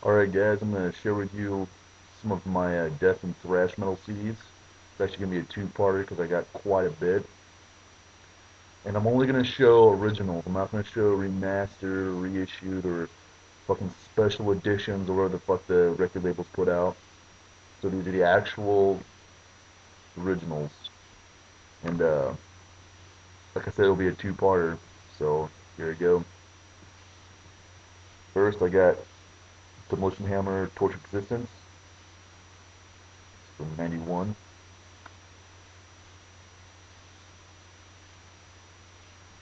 Alright guys, I'm going to share with you some of my death and thrash metal CDs. It's actually going to be a two-parter because I got quite a bit. And I'm only going to show originals. I'm not going to show remastered, reissued, or fucking special editions or whatever the fuck the record labels put out. So these are the actual originals. And like I said, it'll be a two-parter. So here we go. First, I got Demolition Hammer Torch Existence from '91.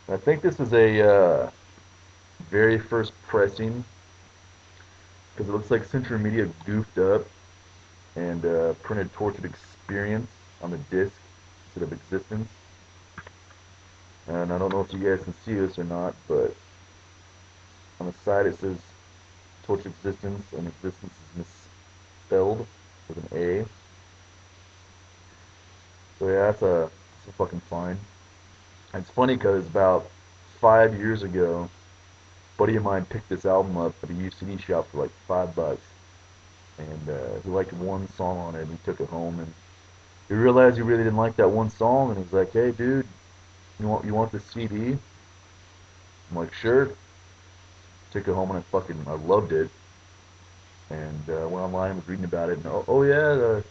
I think this is a very first pressing because it looks like Century Media goofed up and printed Tortured Experience on the disc instead of Existence. And I don't know if you guys can see this or not, but on the side it says Tortured Existence, and Existence is misspelled with an A. So yeah, that's a fucking fine. And it's funny because about 5 years ago, a buddy of mine picked this album up at a used CD shop for like $5, and he liked one song on it, and he took it home, and he realized he really didn't like that one song, and he's like, "Hey, dude, you want the CD?" I'm like, "Sure." Took it home, and I loved it, and went online and was reading about it, and oh yeah, the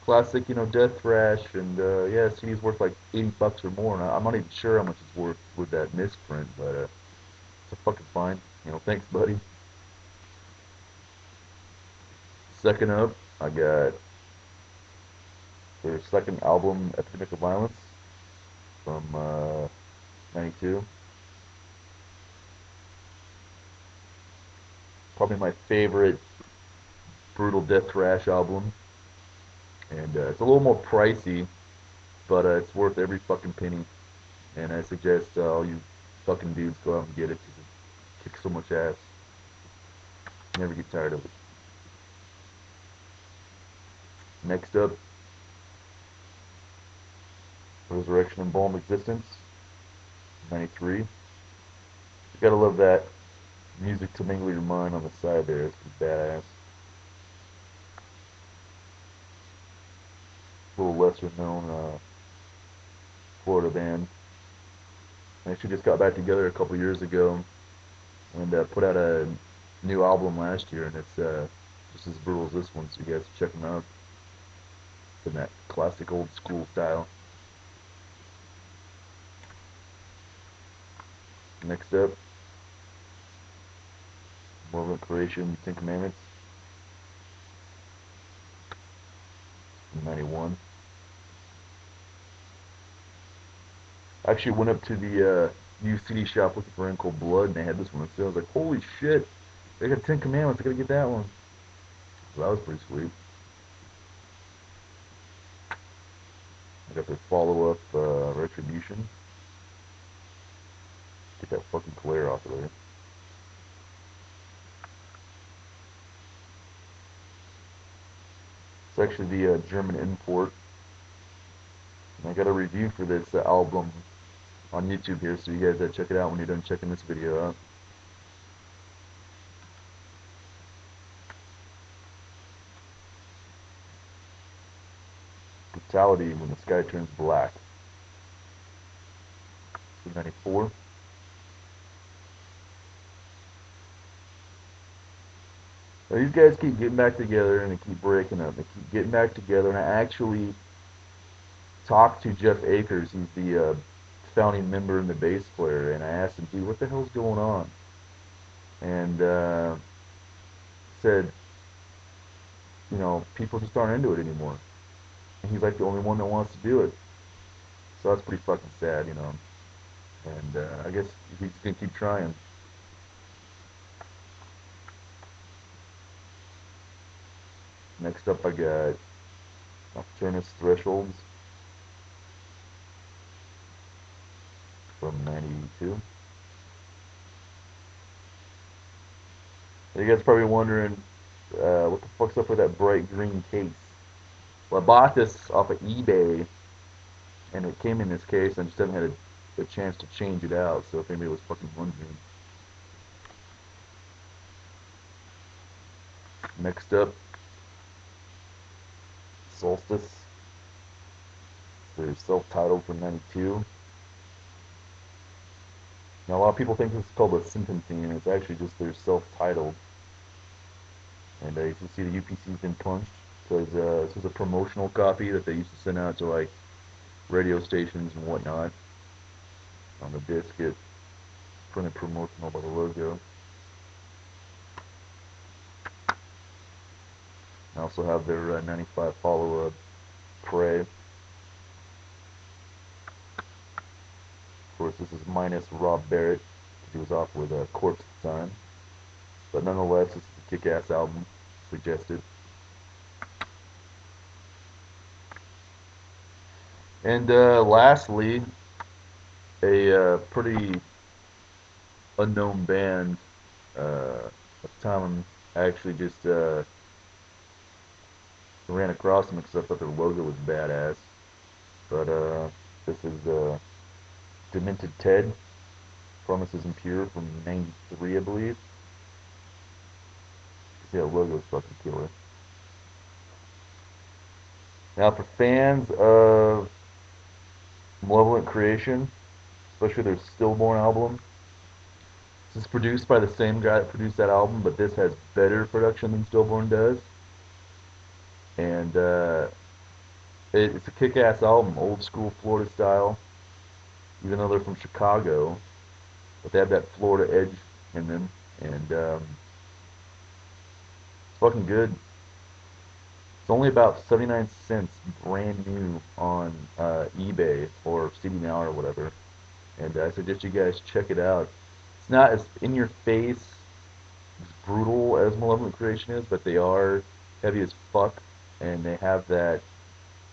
classic, Death Thrash, and yeah, CD's worth like $80 or more, and I'm not even sure how much it's worth with that misprint, but it's a fucking fine. Thanks, buddy. Second up, I got their second album, Epidemic of Violence, from '92. Probably my favorite brutal death thrash album, and it's a little more pricey, but it's worth every fucking penny. And I suggest all you fucking dudes go out and get it because it kicks so much ass. Never get tired of it. Next up, Resurrection and Balm Existence, '93. You gotta love that music to mingle your mind on the side there. It's pretty badass. A little lesser known Florida band. They actually just got back together a couple years ago and put out a new album last year, and it's just as brutal as this one. So you guys check them out in that classic old school style. Next up, Moral Creation, Ten Commandments, '91. I actually went up to the used CD shop looking for Uncle Blood, and they had this one on sale. I was like, holy shit, they got Ten Commandments. I gotta get that one. So that was pretty sweet. I got their follow-up, Retribution. Get that fucking glare off of there. It's actually the German import. And I got a review for this album on YouTube here, so you guys check it out when you're done checking this video out. Brutality when the sky turns black. 294. Now, these guys keep getting back together and they keep breaking up. They keep getting back together, and I actually talked to Jeff Akers. He's the founding member and the bass player, and I asked him, dude, what the hell's going on? And said, people just aren't into it anymore. And he's like the only one that wants to do it. So that's pretty fucking sad. And I guess he's gonna keep trying. Next up, I got Nocturnus Thresholds from '92. You guys probably wondering what the fuck's up with that bright green case. Well, I bought this off of eBay, and it came in this case. I just haven't had a chance to change it out. So if anybody was fucking wondering, Next up, Solstice. They're self-titled from '92. Now, a lot of people think this is called a sentence theme. It's actually just their self-titled. And you can see the UPC's been punched because this was a promotional copy that they used to send out to like radio stations and whatnot. On the disc, it printed promotional by the logo. I also have their '95 follow-up, Prey. Of course, this is minus Rob Barrett because he was off with Corpse at the time. But nonetheless, this is a kick-ass album, suggested. And lastly, a pretty unknown band. At the time, I actually just ran across them because I thought their logo was badass. But this is Demented Ted, Promises Impure from '93, I believe. See, that logo's fucking killer. Now, for fans of Malevolent Creation, especially their Stillborn album, this is produced by the same guy that produced that album, but this has better production than Stillborn does. And it's a kick-ass album, old school Florida style. Even though they're from Chicago, but they have that Florida edge in them, and it's fucking good. It's only about 79 cents brand new on eBay or CD Now or whatever, and I suggest you guys check it out. It's not as in your face, as brutal as Malevolent Creation is, but they are heavy as fuck, and they have that,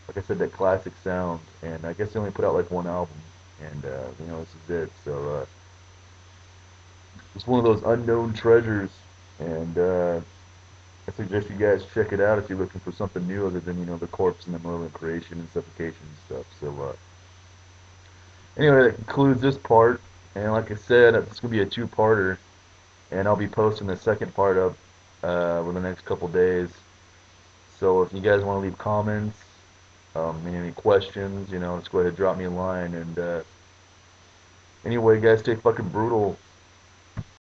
like I said, that classic sound. And I guess they only put out like one album, and this is it. So it's one of those unknown treasures, and I suggest you guys check it out if you're looking for something new other than the corpse and the malevolent creation and suffocation and stuff. So anyway, that concludes this part, and like I said, it's gonna be a two-parter, and I'll be posting the second part up within the next couple days. So if you guys want to leave comments, any questions, let's go ahead and drop me a line. And anyway, guys, stay fucking brutal.